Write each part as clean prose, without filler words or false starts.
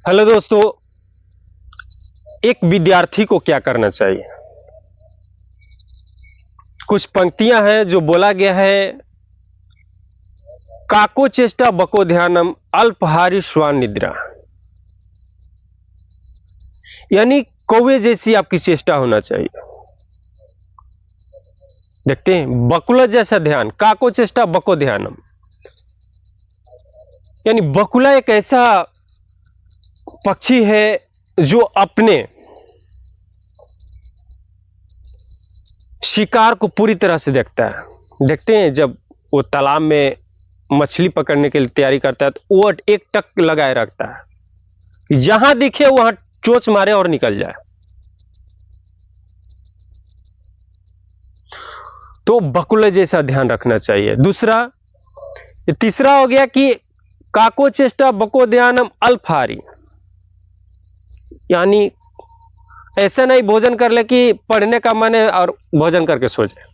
Hello दोस्तों, एक विद्यार्थी को क्या करना चाहिए। कुछ पंक्तियां हैं जो बोला गया है, काको चेष्टा बको ध्यानम अल्पहारी श्वान निद्रा, यानी कौवे जैसी आपकी चेष्टा होना चाहिए। देखते हैं, बकुला जैसा ध्यान, काको चेष्टा बको ध्यानम, यानी बकुला एक ऐसा पक्षी है जो अपने शिकार को पूरी तरह से देखता है। देखते हैं, जब वो तालाब में मछली पकड़ने के लिए तैयारी करता है तो वो एक टक लगाए रखता है, जहां दिखे वहां चोंच मारे और निकल जाए। तो बकुले जैसा ध्यान रखना चाहिए। दूसरा, तीसरा हो गया कि काको चेष्टा बको ध्यानम अल्पहारी, यानी ऐसा नहीं भोजन कर ले कि पढ़ने का मन है और भोजन करके सो जाए।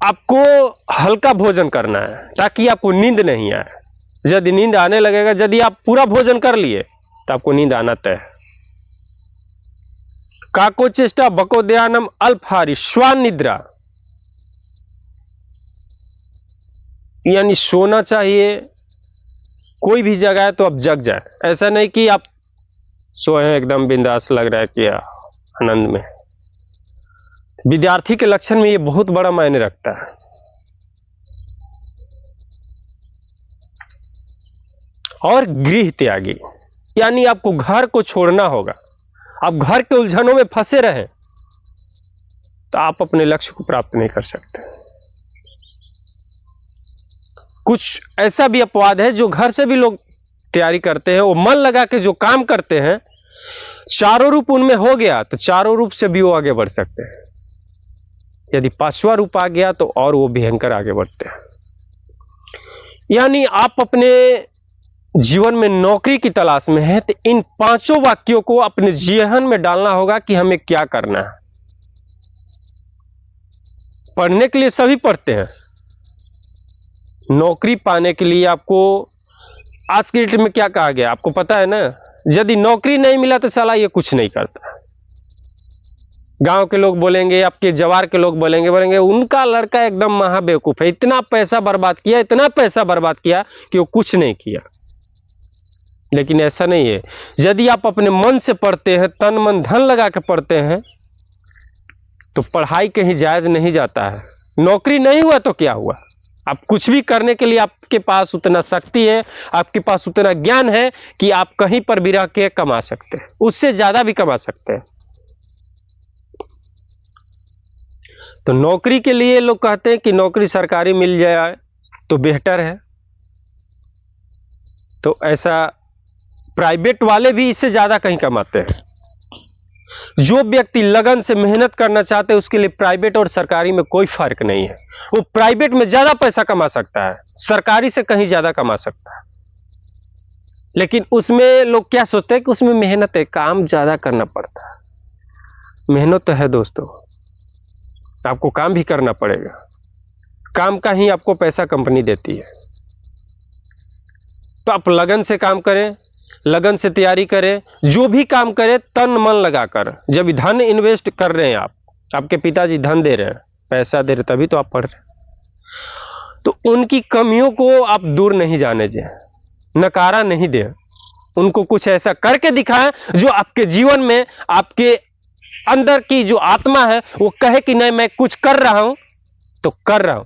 आपको हल्का भोजन करना है ताकि आपको नींद नहीं आए। यदि नींद आने लगेगा, यदि आप पूरा भोजन कर लिए तो आपको नींद आना तय है। काको चेष्टा बको ध्यानम अल्पहारी श्वान निद्रा, यानी सोना चाहिए। कोई भी जगह है तो आप जग जाए, ऐसा नहीं कि आप सोए एकदम बिंदास, लग रहा है कि आनंद में। विद्यार्थी के लक्षण में ये बहुत बड़ा मायने रखता है। और गृह त्यागी, यानी आपको घर को छोड़ना होगा। आप घर के उलझनों में फंसे रहे तो आप अपने लक्ष्य को प्राप्त नहीं कर सकते। कुछ ऐसा भी अपवाद है जो घर से भी लोग तैयारी करते हैं, वो मन लगा के जो काम करते हैं, चारों रूप उनमें हो गया तो चारों रूप से भी वो आगे बढ़ सकते हैं। यदि पांचवा रूप आ गया तो और वो भयंकर आगे बढ़ते हैं। यानी आप अपने जीवन में नौकरी की तलाश में हैं तो इन पांचों वाक्यों को अपने जीवन में डालना होगा कि हमें क्या करना है। पढ़ने के लिए सभी पढ़ते हैं, नौकरी पाने के लिए आपको आज के डेट में क्या कहा गया आपको पता है ना। यदि नौकरी नहीं मिला तो साला ये कुछ नहीं करता। गांव के लोग बोलेंगे, आपके जवार के लोग बोलेंगे उनका लड़का एकदम महाबेवकूफ है, इतना पैसा बर्बाद किया, इतना पैसा बर्बाद किया कि वो कुछ नहीं किया। लेकिन ऐसा नहीं है। यदि आप अपने मन से पढ़ते हैं, तन मन धन लगा के पढ़ते हैं, तो पढ़ाई कहीं जायज नहीं जाता है। नौकरी नहीं हुआ तो क्या हुआ, आप कुछ भी करने के लिए आपके पास उतना शक्ति है, आपके पास उतना ज्ञान है कि आप कहीं पर भी रह के कमा सकते हैं, उससे ज्यादा भी कमा सकते हैं। तो नौकरी के लिए लोग कहते हैं कि नौकरी सरकारी मिल जाए तो बेहतर है, तो ऐसा प्राइवेट वाले भी इससे ज्यादा कहीं कमाते हैं। जो व्यक्ति लगन से मेहनत करना चाहते हैं उसके लिए प्राइवेट और सरकारी में कोई फर्क नहीं है। वो प्राइवेट में ज्यादा पैसा कमा सकता है, सरकारी से कहीं ज्यादा कमा सकता है। लेकिन उसमें लोग क्या सोचते हैं कि उसमें मेहनत है, काम ज्यादा करना पड़ता है। मेहनत तो है दोस्तों, आपको काम भी करना पड़ेगा। काम का ही आपको पैसा कंपनी देती है। तो आप लगन से काम करें, लगन से तैयारी करें, जो भी काम करें तन मन लगाकर। जब धन इन्वेस्ट कर रहे हैं आपके पिताजी धन दे रहे हैं, पैसा दे रहे, तभी तो आप पढ़ रहे हैं। तो उनकी कमियों को आप दूर नहीं जाने दें, नकारा नहीं दें, उनको कुछ ऐसा करके दिखाएं जो आपके जीवन में, आपके अंदर की जो आत्मा है वो कहे कि नहीं मैं कुछ कर रहा हूं तो कर रहा हूं।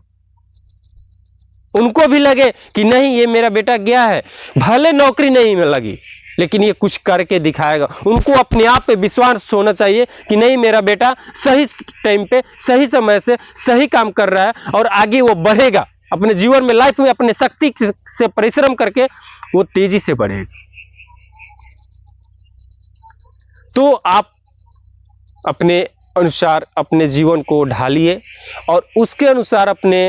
उनको भी लगे कि नहीं ये मेरा बेटा गया है, भले नौकरी नहीं में लगी लेकिन ये कुछ करके दिखाएगा। उनको अपने आप पे विश्वास होना चाहिए कि नहीं मेरा बेटा सही टाइम पे सही समय से सही काम कर रहा है और आगे वो बढ़ेगा अपने जीवन में, लाइफ में अपने शक्ति से परिश्रम करके वो तेजी से बढ़ेगा। तो आप अपने अनुसार अपने जीवन को ढालिए और उसके अनुसार अपने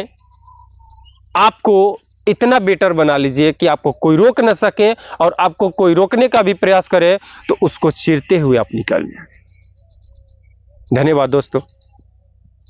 आपको इतना बेटर बना लीजिए कि आपको कोई रोक ना सके, और आपको कोई रोकने का भी प्रयास करे तो उसको चीरते हुए आप निकल जाए। धन्यवाद दोस्तों।